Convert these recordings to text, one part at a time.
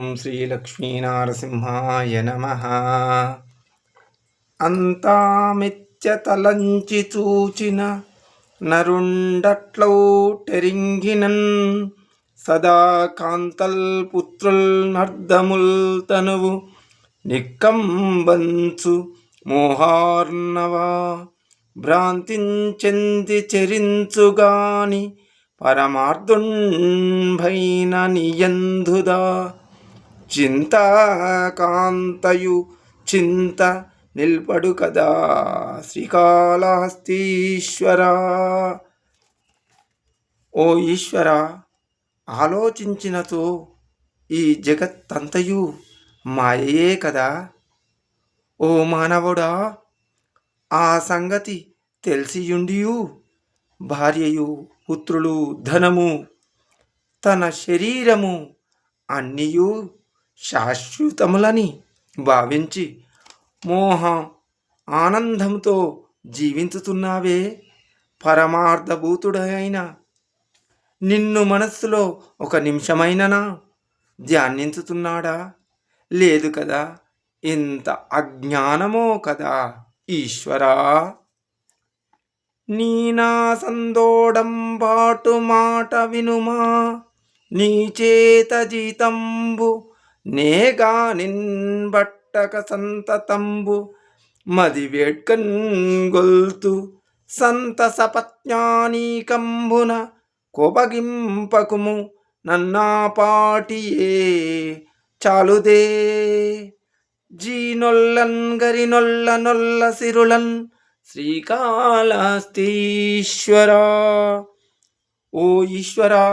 ఓం శ్రీ లక్ష్మీనారసింహాయ నమః. అంతా మెచ్చతలంచి చూచిన నరుండట్లౌ టెరింగినన్ సదా కాంతల్ పుత్రుల్ నర్దముల్ తనువు నిక్కంబంచు మోహార్ణవా భ్రాంతించెంది చెరించుగాని పరమార్థుంభైన నియందుదా చింతాకాంతయు చింత నిల్పడు కదా శ్రీకాళహస్తీశ్వరా. ఓ ఈశ్వర, ఆలోచించినతో ఈ జగత్తంతయు మాయే కదా. ఓ మానవుడా, ఆ సంగతి తెలిసియుండియు భార్యయు పుత్రులు ధనము తన శరీరము అన్నియు శాశ్వతములని భావించి మోహ ఆనందంతో జీవించుతున్నావే. పరమార్థభూతుడైన నిన్ను మనస్సులో ఒక నిమిషమైననా ధ్యానించుతున్నాడా? లేదు కదా. ఇంత అజ్ఞానమో కదా ఈశ్వరా. నీ నా సందోడం బాటు మాట వినుమా, నీ చేత జీతంబు నేగా నిన్బట్టక సంతతంబు మది వేడ్కన్ గొల్తు సంతసపత్ఞానీకంబున కోపగింపకుము నన్నాపాటియే చాలుదే. జీనొల్లన్ గరినొల్ల నొల్ల సిరులన్ శ్రీకాళహస్తీశ్వరా. ఓ ఈశ్వరా,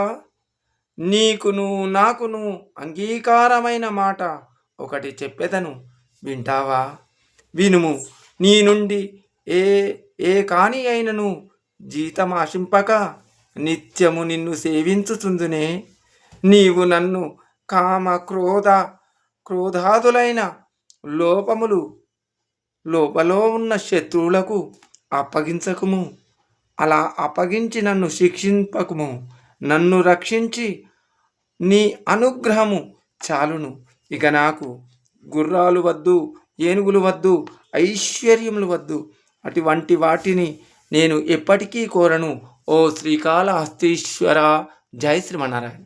నీకును నాకును అంగీకారమైన మాట ఒకటి చెప్పెదను, వింటావా? వినుము. నీ నుండి ఏ కాని అయినను జీతం ఆశింపక నిత్యము నిన్ను సేవించుచుందునే. నీవు నన్ను కామ క్రోధాదులైన లోపలో ఉన్న శత్రువులకు అప్పగించకుము. అలా అప్పగించి నన్ను శిక్షింపకుము. నన్ను రక్షించి నీ అనుగ్రహము చాలును. ఇక నాకు గుర్రాలు వద్దు, ఏనుగులు వద్దు, ఐశ్వర్యములు వద్దు. అటువంటి వాటిని నేను ఎప్పటికీ కోరను. ఓ శ్రీకాళహస్తీశ్వర. జై శ్రీమన్నారాయణ.